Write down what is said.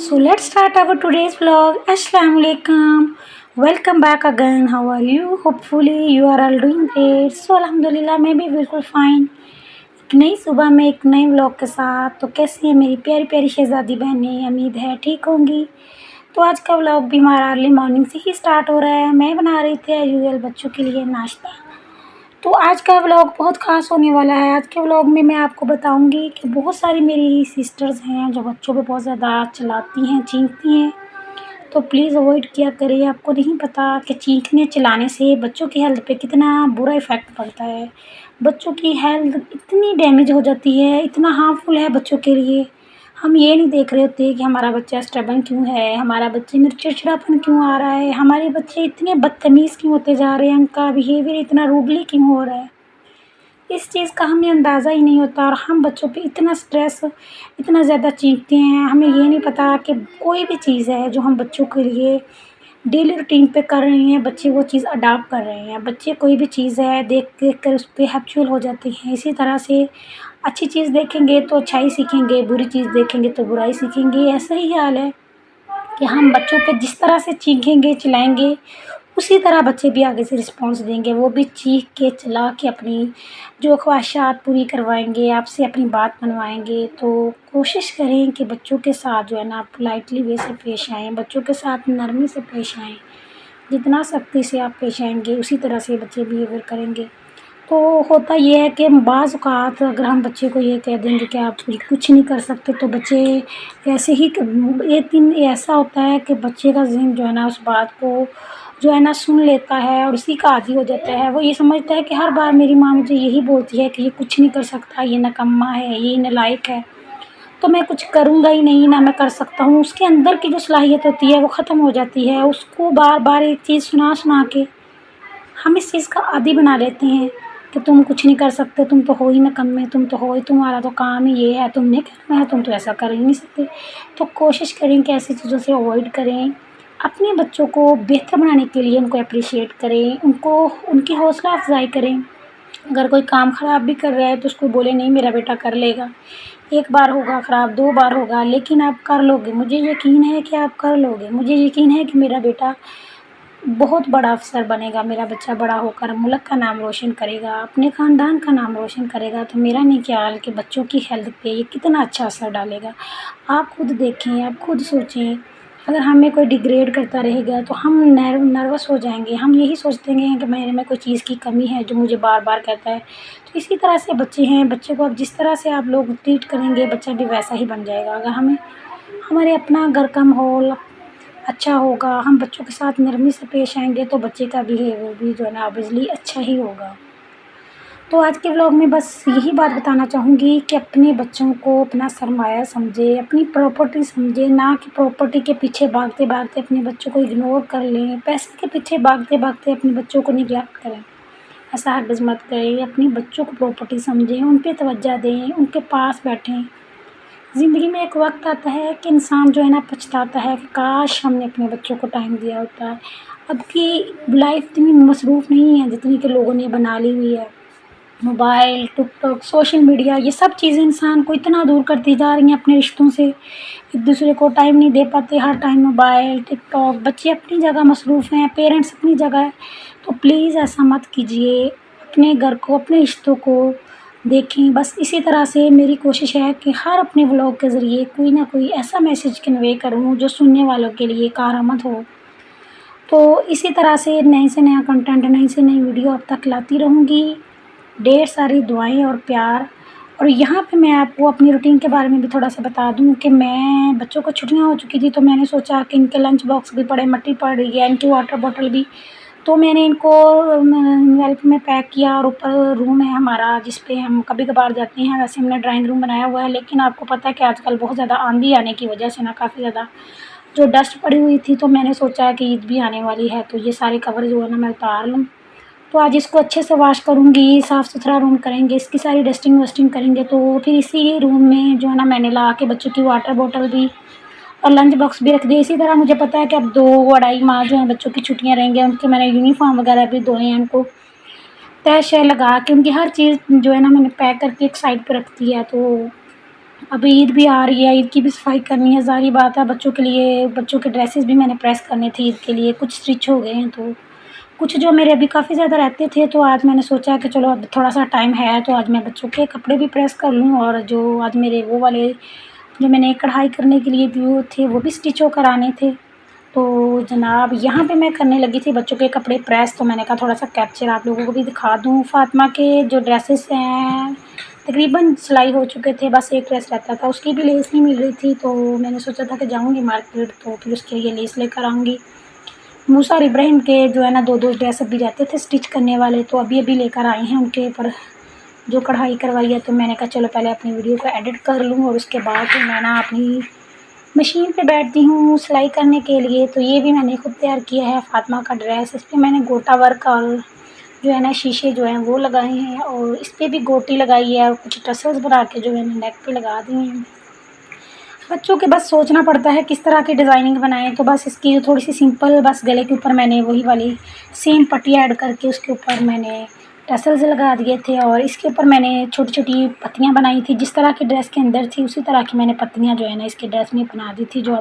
So let's start our today's vlog. Assalamu alaikum. Welcome back again. How are you? Hopefully you are all doing great. So अल्हम्दुलिल्लाह मैं भी बिल्कुल fine. एक नई सुबह में एक नए व्लॉग के साथ। तो कैसी है मेरी प्यारी प्यारी शहजादी बहनें? उम्मीद है ठीक होंगी। तो आज का व्लॉग भी हमारा अर्ली मॉर्निंग से ही स्टार्ट हो रहा है। मैं बना रही थी एज यूजुअल बच्चों के लिए नाश्ता। तो आज का व्लॉग बहुत ख़ास होने वाला है। आज के व्लॉग में मैं आपको बताऊंगी कि बहुत सारी मेरी सिस्टर्स हैं जो बच्चों पे बहुत ज़्यादा चिल्लाती हैं, चीखती हैं। तो प्लीज़ अवॉइड किया करें। आपको नहीं पता कि चीखने चिल्लाने से बच्चों की हेल्थ पे कितना बुरा इफ़ेक्ट पड़ता है। बच्चों की हेल्थ इतनी डैमेज हो जाती है, इतना हार्मफुल है बच्चों के लिए। हम ये नहीं देख रहे होते कि हमारा बच्चा स्टबर्न क्यों है, हमारा बच्चे में चिड़चिड़ापन क्यों आ रहा है, हमारे बच्चे इतने बदतमीज़ क्यों होते जा रहे हैं, उनका बिहेवियर इतना रूडली क्यों हो रहा है। इस चीज़ का हमें अंदाज़ा ही नहीं होता और हम बच्चों पे इतना स्ट्रेस, इतना ज़्यादा चीखते हैं। हमें ये नहीं पता कि कोई भी चीज़ है जो हम बच्चों के लिए डेली रूटीन पे कर रहे हैं, बच्चे वो चीज़ अडॉप्ट कर रहे हैं। बच्चे कोई भी चीज़ है देख देख कर उस पे हैबिचुअल हो जाते हैं। इसी तरह से अच्छी चीज़ देखेंगे तो अच्छाई सीखेंगे, बुरी चीज़ देखेंगे तो बुराई सीखेंगे। ऐसा ही हाल है कि हम बच्चों पे जिस तरह से चीखेंगे, चिल्लाएँगे, उसी तरह बच्चे भी आगे से रिस्पॉन्स देंगे। वो भी चीख के, चिल्ला के अपनी जो ख्वाहिशात पूरी करवाएँगे, आपसे अपनी बात मनवाएँगे। तो कोशिश करें कि बच्चों के साथ जो है ना आप पोलाइटली वे से पेश आएँ, बच्चों के साथ नरमी से पेश आएँ। जितना सख्ती से आप पेश आएँगे, उसी तरह से बच्चे बिहेवियर करेंगे। तो होता ये है कि बाज़ औक़ात अगर हम बच्चे को ये कह देंगे कि आप कुछ नहीं कर सकते, तो बच्चे वैसे ही एक दिन ऐसा होता है कि बच्चे का ज़हन जो है ना उस बात को जो है ना सुन लेता है और उसी का आदी हो जाता है। वो ये समझता है कि हर बार मेरी माँ मुझे यही बोलती है कि ये कुछ नहीं कर सकता, ये निकम्मा है, ये नालायक है, तो मैं कुछ करूँगा ही नहीं, ना मैं कर सकता हूँ। उसके अंदर की जो सलाहियत होती है वो ख़त्म हो जाती है। उसको बार-बार एक चीज़ सुना-सुना के हम इस चीज़ का आदी बना लेते हैं कि तुम कुछ नहीं कर सकते, तुम तो हो ही निकम्मे, तुम तो हो ही, तुम्हारा तो काम ही ये है, तुमने करना है, तुम तो ऐसा कर ही नहीं सकते। तो कोशिश करें कि ऐसी चीज़ों से अवॉइड करें। अपने बच्चों को बेहतर बनाने के लिए उनको एप्रिशिएट करें, उनको उनकी हौसला अफ़ज़ाई करें। अगर कोई काम ख़राब भी कर रहा है तो उसको बोलें नहीं मेरा बेटा कर लेगा। एक बार होगा ख़राब, 2 बार होगा, लेकिन आप कर लोगे। मुझे यकीन है कि आप कर लोगे। मुझे यकीन है कि मेरा बेटा बहुत बड़ा अफ़सर बनेगा, मेरा बच्चा बड़ा होकर मुल्क का नाम रोशन करेगा, अपने ख़ानदान का नाम रोशन करेगा। तो मेरा नहीं ख्याल कि बच्चों की हेल्थ पे ये कितना अच्छा असर डालेगा। आप खुद देखें, आप खुद सोचें। अगर हमें कोई डिग्रेड करता रहेगा तो हम नर्वस हो जाएँगे। हम यही सोचते हैं कि मेरे में कोई चीज़ की कमी है जो मुझे बार-बार कहता है। तो इसी तरह से बच्चे हैं, बच्चे को अब जिस तरह से आप लोग ट्रीट करेंगे बच्चा भी वैसा ही बन जाएगा। अगर हमें हमारे अपना घर का माहौल अच्छा होगा, हम बच्चों के साथ नरमी से पेश आएँगे तो बच्चे का बिहेवियर भी जो है ना ऑब्वियसली अच्छा ही होगा। तो आज के व्लॉग में बस यही बात बताना चाहूँगी कि अपने बच्चों को अपना सरमाया समझें, अपनी प्रॉपर्टी समझें, ना कि प्रॉपर्टी के पीछे भागते-भागते अपने बच्चों को इग्नोर कर लें, पैसे के पीछे भागते-भागते अपने बच्चों को निग्लेक्ट करें। ऐसा हरगिज़ मत करें। अपने बच्चों को प्रॉपर्टी समझें, उन पे तवज्जो दें, उनके पास बैठें। ज़िंदगी में एक वक़्त आता है कि इंसान जो है ना पछताता है कि काश हमने अपने बच्चों को टाइम दिया होता। अब की लाइफ़ इतनी मसरूफ़ नहीं है जितनी कि लोगों ने बना ली हुई है। मोबाइल, टिकटॉक, सोशल मीडिया, ये सब चीज़ें इंसान को इतना दूर करती जा रही हैं अपने रिश्तों से। एक-दूसरे को टाइम नहीं दे पाते, हर टाइम मोबाइल, टिकटॉक, बच्चे अपनी जगह मसरूफ़ हैं, पेरेंट्स अपनी जगह है। तो प्लीज़ ऐसा मत कीजिए। अपने घर को, अपने रिश्तों को देखें। बस इसी तरह से मेरी कोशिश है कि हर अपने व्लॉग के ज़रिए कोई ना कोई ऐसा मैसेज कन्वे करूँ जो सुनने वालों के लिए कारआमद हो। तो इसी तरह से नए से नया कंटेंट, नई से नई वीडियो अब तक लाती रहूँगी। ढेर सारी दुआएँ और प्यार। और यहाँ पे मैं आपको अपनी रूटीन के बारे में भी थोड़ा-सा बता दूँ कि मैं बच्चों को छुट्टियाँ हो चुकी थी तो मैंने सोचा कि इनके लंच बॉक्स भी पड़े, मट्टी पड़ रही है, इनकी वाटर बॉटल भी। तो मैंने इनको एनवेलप में पैक किया और ऊपर रूम है हमारा जिस पे हम कभी-कभार जाते हैं। वैसे हमने ड्राइंग रूम बनाया हुआ है, लेकिन आपको पता है कि आजकल बहुत ज़्यादा आंधी आने की वजह से ना काफ़ी ज़्यादा जो डस्ट पड़ी हुई थी, तो मैंने सोचा कि ईद भी आने वाली है तो ये सारे कवर जो है ना मैं उतार लूँ। तो आज इसको अच्छे से वॉश करूँगी, साफ़-सुथरा रूम करेंगे, इसकी सारी डस्टिंग वस्टिंग करेंगे। तो फिर इसी रूम में जो है ना मैंने ला के बच्चों की वाटर बॉटल भी और लंच बॉक्स भी रख दिए। इसी तरह मुझे पता है कि अब 2 अढ़ाई माह जो हैं बच्चों की छुट्टियाँ रहेंगी, उनके मैंने यूनिफ़ॉर्म वगैरह भी धोए हैं, उनको तह शह लगा के उनकी हर चीज़ जो है ना मैंने पैक करके एक साइड पे रख दी है। तो اب عید بھی آ رہی ہے، عید کی بھی صفائی کرنی ہے، ظاہری بات ہے بچوں کے لیے، بچوں کے ڈریسز بھی میں نے پریس کرنے تھے عید کے لیے، کچھ اسٹچ ہو گئے ہیں تو کچھ جو میرے ابھی کافی زیادہ رہتے تھے، تو آج میں نے سوچا کہ چلو اب تھوڑا سا ٹائم ہے تو آج میں بچوں کے کپڑے بھی پریس کر لوں، اور جو آج میرے وہ والے جو میں نے کڑھائی کرنے کے لیے دیے تھے وہ بھی اسٹچ ہو کر آنے تھے۔ تو جناب یہاں پہ میں کرنے لگی تھی بچوں کے کپڑے پریس، تو میں نے کہا تھوڑا سا کیپچر آپ لوگوں کو بھی دکھا دوں۔ فاطمہ کے جو ڈریسز ہیں تقریباً سلائی ہو چکے تھے، بس ایک ڈریس رہتا تھا، اس کی بھی لیس نہیں مل رہی تھی، تو میں نے سوچا تھا کہ جاؤں گی مارکیٹ تو پھر اس کے لیے لیس لے کر آؤں گی۔ موسیٰ اور ابراہیم کے جو ہے نا دو دو ڈریس ابھی رہتے تھے اسٹچ کرنے والے، تو ابھی لے کر آئے ہیں ان کے اوپر جو کڑھائی کروائی ہے، تو میں نے کہا چلو پہلے اپنی ویڈیو کو ایڈٹ کر لوں اور اس کے بعد پھر میں نا اپنی مشین پہ بیٹھتی ہوں سلائی کرنے کے لیے۔ تو یہ بھی میں نے خود تیار کیا ہے فاطمہ کا ڈریس، اس پہ میں نے گوٹا ورک اور جو ہے نا شیشے جو ہیں وہ لگائے ہیں، اور اس پہ بھی گوٹی لگائی ہے اور کچھ ٹسلز بنا کے جو میں نے نیک پہ لگا دی ہیں۔ بچوں کے بس سوچنا پڑتا ہے کس طرح کی ڈیزائننگ بنائیں، تو بس اس کی جو تھوڑی سی سمپل بس گلے کے اوپر میں نے وہی والی سیم پٹی ایڈ کر کے اس کے اوپر میں نے ٹسلز لگا دیے تھے، اور اس کے اوپر میں نے چھوٹی چھوٹی پتیاں بنائی تھی، جس طرح کی ڈریس کے اندر تھی اسی طرح کی میں نے پتیاں جو ہے نا اس کے ڈریس میں بنا دی تھی، جو